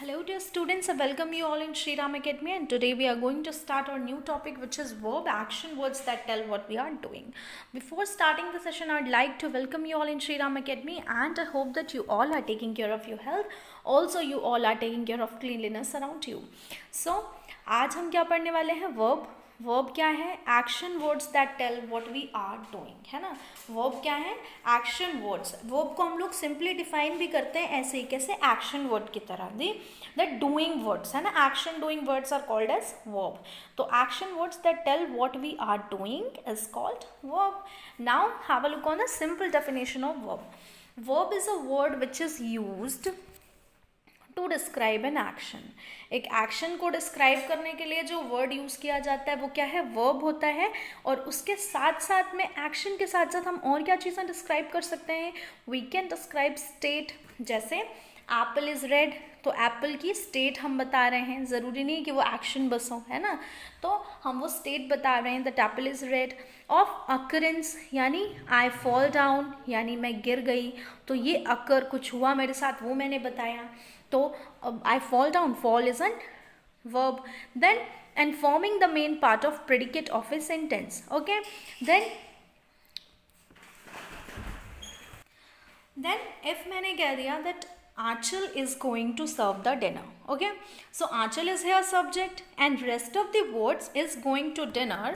Hello dear students, I welcome you all in Sri Ram Academy, and today we are going to start our new topic, which is verb action words that tell what we are doing. Before starting the session, I'd like to welcome you all in Sri Ram Academy, and I hope that you all are taking care of your health. Also you all are taking care of cleanliness around you. So आज हम क्या पढ़ने वाले हैं? Verb क्या है? Action words that tell what we are doing, है ना. वर्ब क्या है? Action words. वर्ब को हम लोग सिंपली डिफाइन भी करते हैं ऐसे ही, कैसे? एक्शन वर्ड की तरह. द डूइंग वर्ड्स, है ना. Action doing words are called as verb. तो action words that tell what we are doing is called verb. Now have a look on the simple definition of verb. Verb is a word which is used to describe an action. एक action को describe करने के लिए जो word use किया जाता है वो क्या है? वर्ब होता है. और उसके साथ साथ में, एक्शन के साथ साथ हम और क्या चीज़ें डिस्क्राइब कर सकते हैं? We can describe state. जैसे एप्पल इज़ रेड, तो एप्पल की स्टेट हम बता रहे हैं. ज़रूरी नहीं कि वो एक्शन बस हो, है ना. तो हम वो स्टेट बता रहे हैं, that Apple is red. Of occurrence, यानी आई फॉल डाउन, यानी मैं गिर गई. तो ये अकर, कुछ हुआ मेरे साथ, वो मैंने बताया. तो I fall down, fall is a verb. Then, and forming the main part of predicate of a sentence. Okay. Then if मैंने कह दिया that Aanchal is going to serve the dinner. Okay. So Aanchal is here subject and rest of the words is going to dinner.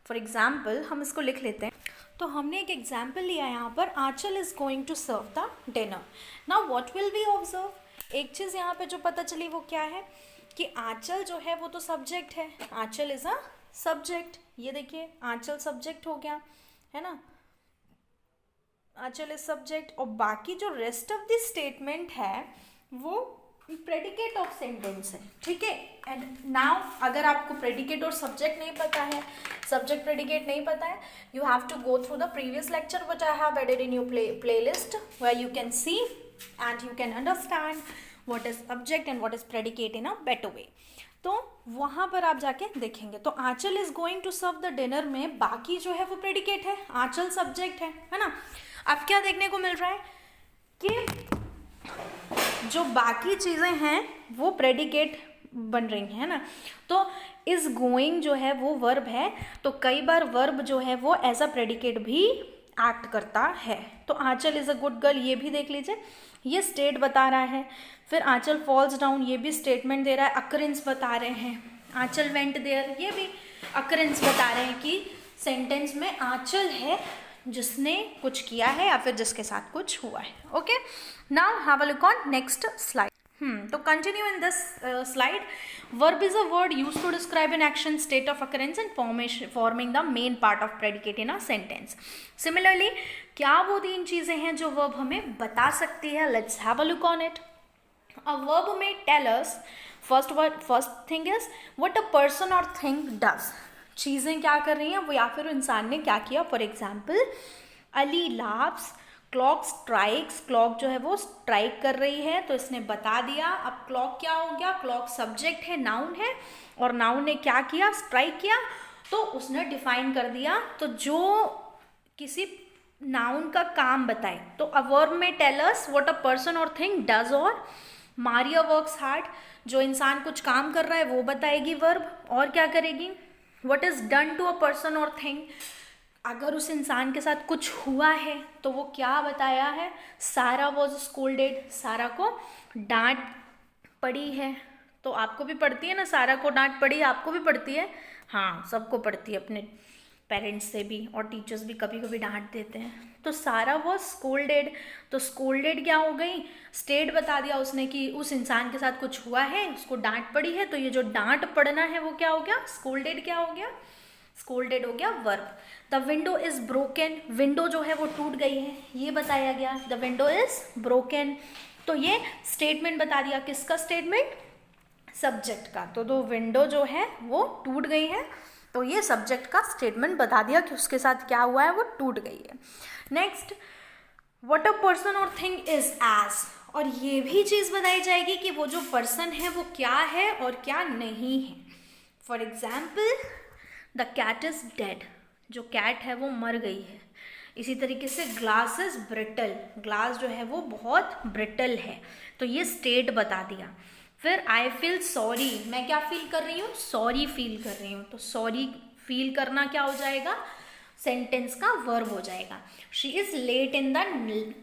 For example, हम इसको लिख लेते हैं. तो हमने एक एग्जाम्पल लिया यहाँ पर, Aanchal is going to serve the dinner. Now what will we observe? एक चीज़ यहाँ पे जो पता चली वो क्या है कि आंचल जो है वो तो सब्जेक्ट है. आंचल इज अ सब्जेक्ट. ये देखिए, आंचल सब्जेक्ट हो गया, है ना. आंचल इज सब्जेक्ट. और बाकी जो रेस्ट ऑफ द स्टेटमेंट है वो प्रेडिकेट ऑफ सेंटेंस है. ठीक है. एंड नाउ अगर आपको प्रेडिकेट और सब्जेक्ट नहीं पता है, सब्जेक्ट प्रेडिकेट नहीं पता है, you have to go through the previous lecture which I have added in your playlist, where you can see and you can understand what is subject and what is predicate in a better way. तो वहाँ पर आप जाके देखेंगे. तो Aanchal is going to serve the dinner में बाकी जो है वो प्रेडिकेट है, आंचल सब्जेक्ट है ना. अब क्या देखने को मिल रहा है कि जो बाकी चीज़ें हैं वो प्रेडिकेट बन रही हैं, है ना. तो इज गोइंग जो है वो वर्ब है. तो कई बार वर्ब जो है वो एज अ प्रेडिकेट भी एक्ट करता है. तो Aanchal is a good girl, ये भी देख लीजिए, ये स्टेट बता रहा है. फिर आंचल फॉल्स डाउन, ये भी स्टेटमेंट दे रहा है, अकरेंस बता रहे हैं. आंचल वेंट देयर, ये भी अकरेंस बता रहे हैं कि सेंटेंस में आंचल है जिसने कुछ किया है या फिर जिसके साथ कुछ हुआ है. Okay. Now have a look on next slide. तो continue in this slide. Verb is a word used to describe an action, state of occurrence and forming the main part of predicate in a sentence. Similarly, क्या वो 3 चीज़ें हैं जो verb हमें बता सकती है? Let's have a look on it. A verb may tell us, first thing is what a person or thing does. चीज़ें क्या कर रही हैं वो, या फिर इंसान ने क्या किया. For example, Ali laughs, clock strikes. Clock जो है वो स्ट्राइक कर रही है, तो इसने बता दिया. अब क्लॉक क्या हो गया? क्लॉक सब्जेक्ट है, नाउन है, और नाउन ने क्या किया? स्ट्राइक किया, तो उसने डिफाइन कर दिया. तो जो किसी नाउन का काम बताए, तो अ वर्ब में tell us what a person और थिंग डज. और मारिया वर्क्स हार्ड, जो इंसान कुछ काम कर रहा है वो बताएगी वर्ब. और क्या करेगी? What is done to a person और थिंग. अगर उस इंसान के साथ कुछ हुआ है तो वो क्या बताया है? सारा वॉज स्कोल्डेड, सारा को डांट पड़ी है. तो आपको भी पड़ती है ना, सारा को डांट पड़ी, आपको भी पड़ती है. हाँ, सबको पड़ती है, अपने पेरेंट्स से भी, और टीचर्स भी कभी कभी डांट देते हैं. तो सारा वॉज स्कोल्डेड. तो स्कोल्डेड क्या हो गई? स्टेट बता दिया उसने कि उस इंसान के साथ कुछ हुआ है, उसको डांट पड़ी है. तो ये जो डांट पड़ना है वो क्या हो गया? स्कोल्डेड. क्या हो गया? स्कोल्डेड हो गया verb. The window is broken. Window जो है वो टूट गई है, ये बताया गया. The window is broken. तो ये स्टेटमेंट बता दिया. किसका स्टेटमेंट? सब्जेक्ट का. तो दो विंडो जो है वो टूट गई है, तो ये सब्जेक्ट का स्टेटमेंट बता दिया कि उसके साथ क्या हुआ है, वो टूट गई है. नेक्स्ट, व्हाट अ पर्सन और थिंग इज एज. और ये भी चीज़ बताई जाएगी कि वो जो पर्सन है वो क्या है और क्या नहीं है. For example, the cat is dead. जो कैट है वो मर गई है. इसी तरीके से ग्लास इज ब्रिटल. ग्लास जो है वो बहुत ब्रिटल है. तो ये स्टेट बता दिया. फिर आई फील सॉरी, मैं क्या फील कर रही हूँ, सॉरी फील कर रही हूँ, तो सॉरी फील करना क्या हो जाएगा, सेंटेंस का वर्ब हो जाएगा। She is late in the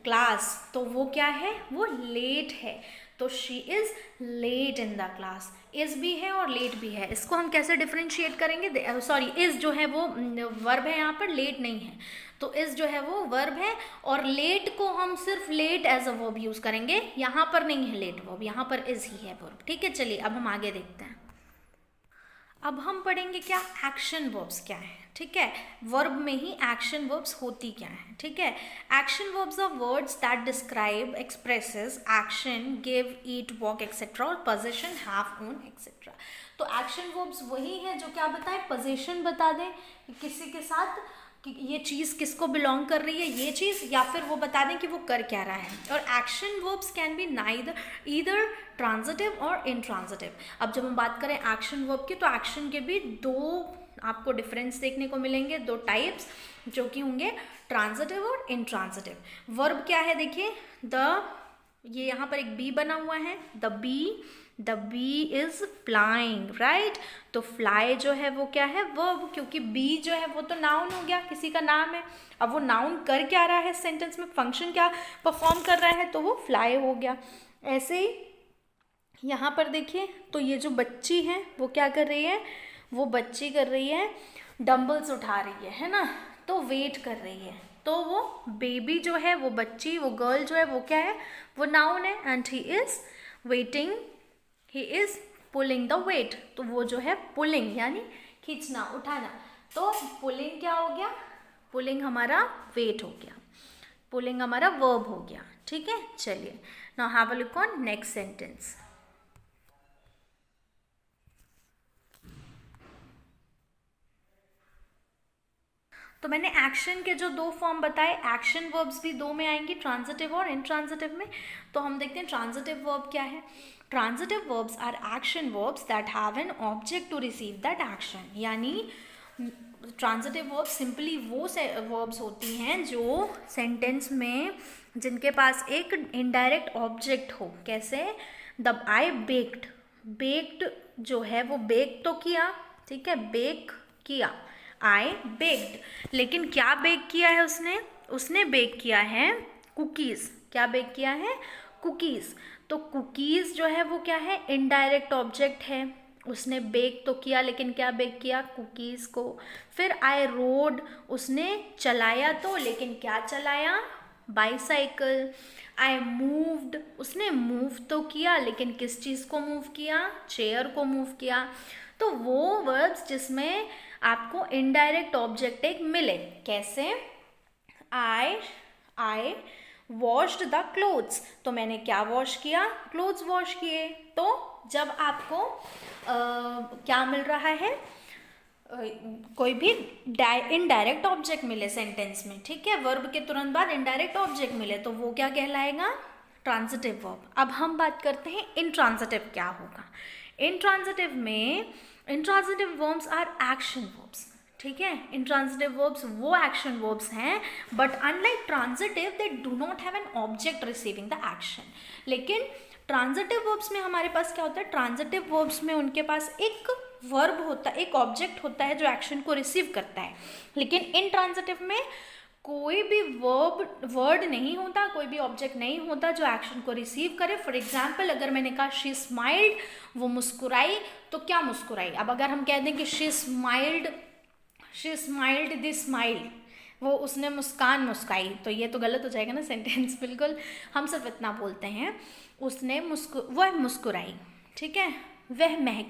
class, तो वो क्या है, वो लेट है, तो she is late in the class. Is भी है और लेट भी है, इसको हम कैसे डिफ्रेंशिएट करेंगे, सॉरी इज जो है वो वर्ब है यहाँ पर, लेट नहीं है, तो इज जो है वो वर्ब है, और लेट को हम सिर्फ late as a verb use करेंगे, यहाँ पर नहीं है लेट वर्ब, यहाँ पर इज ही है वर्ब। ठीक है, चलिए अब हम आगे देखते हैं। अब हम पढ़ेंगे क्या, एक्शन वर्ब्स क्या है। ठीक है, वर्ब में ही एक्शन वर्ब्स होती क्या है। ठीक है, action verbs are words that describe, expresses action, give, eat, walk etcetera, और पोजीशन, हैव, ओन एक्सेट्रा। तो एक्शन वर्ब्स वही है जो क्या बताए, पोजीशन बता दें किसी के साथ कि ये चीज़ किसको बिलोंग कर रही है, ये चीज़, या फिर वो बता दें कि वो कर क्या रहा है। और action verbs can be neither either transitive और इनट्रांजिटिव। अब जब हम बात करें एक्शन वर्ब की, तो एक्शन के भी दो आपको डिफरेंस देखने को मिलेंगे, दो टाइप्स, जो कि होंगे ट्रांजिटिव और इनट्रांजिटिव। वर्ब क्या है देखिए, ये यहाँ पर एक बी बना हुआ है, the bee is flying, right. तो फ्लाई जो है वो क्या है, वर्ब, क्योंकि बी जो है वो तो नाउन हो गया, किसी का नाम है। अब वो नाउन कर क्या रहा है सेंटेंस में, फंक्शन क्या परफॉर्म कर रहा है, तो वो फ्लाई हो गया। ऐसे ही यहाँ पर देखिए, तो ये जो बच्ची है वो क्या कर रही है, वो बच्ची कर रही है डंबल्स उठा रही है ना, तो वेट कर रही है। तो वो बेबी जो है, वो बच्ची, वो गर्ल जो है वो क्या है, वो नाउन है, and he is waiting, he is pulling the weight, तो वो जो है पुलिंग यानी खींचना, उठाना, तो पुलिंग क्या हो गया, पुलिंग हमारा वेट हो गया, पुलिंग हमारा वर्ब हो गया। ठीक है, चलिए now have a look on next sentence. तो मैंने एक्शन के जो दो फॉर्म बताए, एक्शन वर्ब्स भी दो में आएंगी, ट्रांजिटिव और इनट्रांजिटिव में। तो हम देखते हैं ट्रांजिटिव वर्ब क्या है। Transitive verbs are action verbs that have an object to receive that action, यानी ट्रांजिटिव वर्ब्स सिंपली वो वर्ब्स होती हैं जो सेंटेंस में जिनके पास एक इनडायरेक्ट ऑब्जेक्ट हो। कैसे, द आई बेक्ड, बेक्ड जो है वो बेक तो किया, ठीक है, बेक किया, आई बेक्ड, लेकिन क्या बेक किया है उसने बेक किया है कुकीज़। क्या बेक किया है, कुकीज़। तो कुकीज़ जो है वो क्या है, इनडायरेक्ट ऑब्जेक्ट है, उसने बेक तो किया लेकिन क्या बेक किया, कुकीज़ को। फिर आई रोड, उसने चलाया तो, लेकिन क्या चलाया, बाईसाइकिल। आई मूव्ड, उसने मूव तो किया लेकिन किस चीज़ को मूव किया, चेयर को मूव किया। तो वो वर्ब्स जिसमें आपको इनडायरेक्ट ऑब्जेक्ट एक मिले, कैसे, आई वॉश्ड द क्लोथ्स, तो मैंने क्या वॉश किया, क्लोथ्स वॉश किए। तो जब आपको क्या मिल रहा है, कोई भी इनडायरेक्ट ऑब्जेक्ट मिले सेंटेंस में, ठीक है, वर्ब के तुरंत बाद इनडायरेक्ट ऑब्जेक्ट मिले, तो वो क्या कहलाएगा, ट्रांजिटिव वर्ब। अब हम बात करते हैं इनट्रांजिटिव क्या होगा। इनट्रांजिटिव में intransitive verbs are action verbs, ठीक है। इंट्रांजिटिव वर्ब्स वो एक्शन वर्ब्स हैं, but unlike transitive they do not have an object receiving the action. लेकिन ट्रांजिटिव वर्ब्स में हमारे पास क्या होता है, ट्रांजिटिव वर्ब्स में उनके पास एक वर्ब होता है, एक ऑब्जेक्ट होता है जो एक्शन को रिसीव करता है। लेकिन इनट्रांजिटिव में कोई भी वर्ड नहीं होता, कोई भी ऑब्जेक्ट नहीं होता जो एक्शन को रिसीव करे। फॉर एग्जाम्पल, अगर मैंने कहा शी स्माइल्ड, वो मुस्कुराई, तो क्या मुस्कुराई। अब अगर हम कह दें कि शी स्माइल्ड द स्माइल, वो उसने मुस्कान मुस्काई, तो ये तो गलत हो जाएगा ना सेंटेंस, बिल्कुल। हम सिर्फ इतना बोलते हैं, उसने वह मुस्कुराई, ठीक है, वह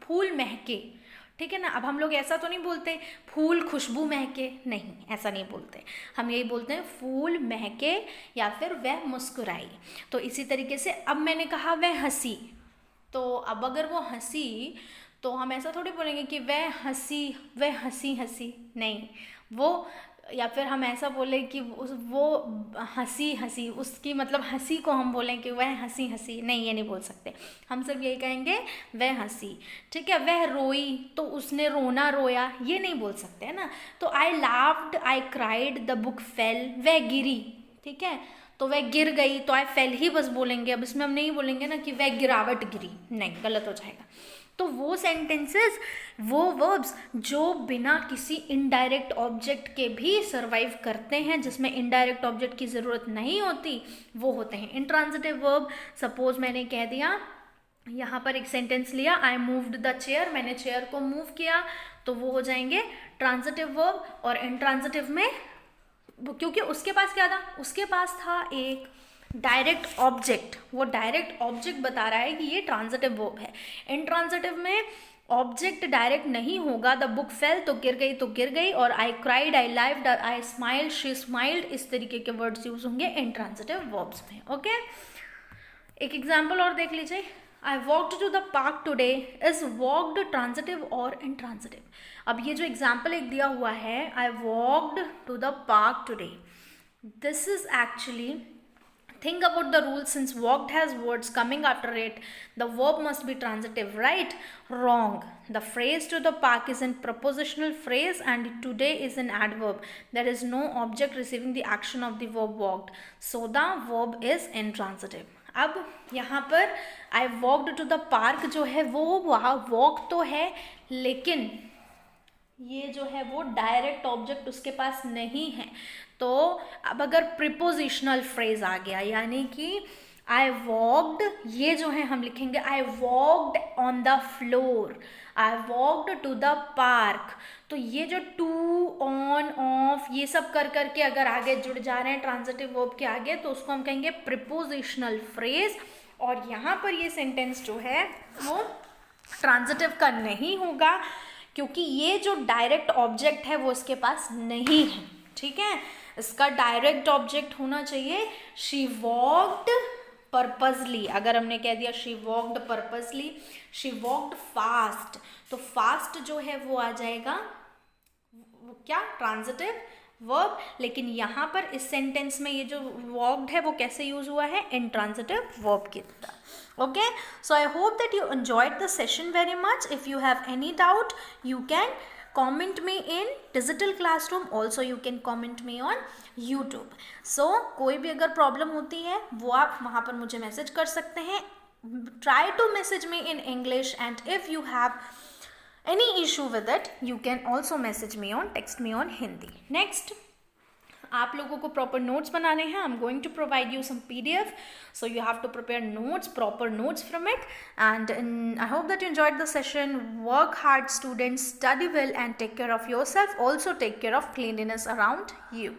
फूल महके, ठीक है ना। अब हम लोग ऐसा तो नहीं बोलते फूल खुशबू महके, नहीं, ऐसा नहीं बोलते, हम यही बोलते हैं फूल महके या फिर वह मुस्कुराई। तो इसी तरीके से अब मैंने कहा वह हंसी, तो अब अगर वो हंसी, तो हम ऐसा थोड़ी बोलेंगे कि वह हंसी, नहीं, वो, या फिर हम ऐसा बोले कि वो हंसी, उसकी मतलब हंसी को हम बोलें कि वह हंसी, नहीं, ये नहीं बोल सकते। हम सब यही कहेंगे वह हंसी, ठीक है। वह रोई, तो उसने रोया, ये नहीं बोल सकते, है ना। तो I laughed, I cried, the book fell, वह गिरी, ठीक है। तो वह गिर गई, तो आई फेल ही बस बोलेंगे। अब इसमें हम नहीं बोलेंगे ना कि वह गिरावट गिरी, नहीं, गलत हो जाएगा। तो वो सेंटेंसेस, वो वर्ब्स जो बिना किसी इनडायरेक्ट ऑब्जेक्ट के भी सर्वाइव करते हैं, जिसमें इनडायरेक्ट ऑब्जेक्ट की ज़रूरत नहीं होती, वो होते हैं इंट्रांजिटिव वर्ब। सपोज मैंने कह दिया, यहाँ पर एक सेंटेंस लिया, आई मूव्ड द चेयर, मैंने चेयर को मूव किया, तो वो हो जाएंगे ट्रांजिटिव वर्ब। और इंट्रांजिटिव में, क्योंकि उसके पास क्या था, उसके पास था एक डायरेक्ट ऑब्जेक्ट, वो डायरेक्ट ऑब्जेक्ट बता रहा है कि ये ट्रांजिटिव वर्ब है। इंट्रांजिटिव में ऑब्जेक्ट डायरेक्ट नहीं होगा, द बुक फेल, तो गिर गई तो गिर गई, और I cried, I lived, I smiled, she smiled, इस तरीके के वर्ड्स यूज होंगे इंट्रांजिटिव वर्ब्स में। ओके, एक एग्जाम्पल और देख लीजिए, I walked to the park today, is walked transitive और intransitive? अब ये जो एग्जाम्पल एक दिया हुआ है, I walked to the park today, this is actually, think about the rule, since walked has words coming after it, the verb must be transitive, right? Wrong. The phrase to the park is a prepositional phrase and today is an adverb. There is no object receiving the action of the verb walked, so the verb is intransitive. अब यहाँ पर I walked to the park जो है वो वहाँ walk तो है, लेकिन ये जो है वो डायरेक्ट ऑब्जेक्ट उसके पास नहीं है। तो अब अगर प्रिपोजिशनल फ्रेज आ गया, यानी कि आई वॉकड, ये जो है हम लिखेंगे I walked on the floor, I walked to the park. तो ये जो टू, ऑन, ऑफ, ये सब कर करके अगर आगे जुड़ जा रहे हैं ट्रांजिटिव वर्ब के आगे, तो उसको हम कहेंगे प्रिपोजिशनल फ्रेज। और यहाँ पर ये सेंटेंस जो है वो ट्रांजिटिव का नहीं होगा, क्योंकि ये जो डायरेक्ट ऑब्जेक्ट है वो इसके पास नहीं है। ठीक है, इसका डायरेक्ट ऑब्जेक्ट होना चाहिए शी वॉकड पर्पजली। अगर हमने कह दिया she walked purposely, she walked fast, तो फास्ट जो है वो आ जाएगा वो क्या, ट्रांजिटिव वर्ब। लेकिन यहाँ पर इस सेंटेंस में ये जो वॉकड है वो कैसे यूज हुआ है, इंट्रांजिटिव वर्ब की तरह। Okay, so I hope that you enjoyed the session very much. If you have any doubt you can comment me in digital classroom, also you can comment me on YouTube. So कोई भी अगर problem होती है वो आप वहाँ पर मुझे मैसेज कर सकते हैं। Try to message me in English, and if you have any issue with it you can also message me on, text me on Hindi. Next, आप लोगों को प्रॉपर नोट्स बनाने हैं। I am going to provide you some PDF, so you have to prepare notes, proper notes from it. And I hope that you enjoyed the session. Work hard students, study well and take care of yourself. Also take care of cleanliness around you.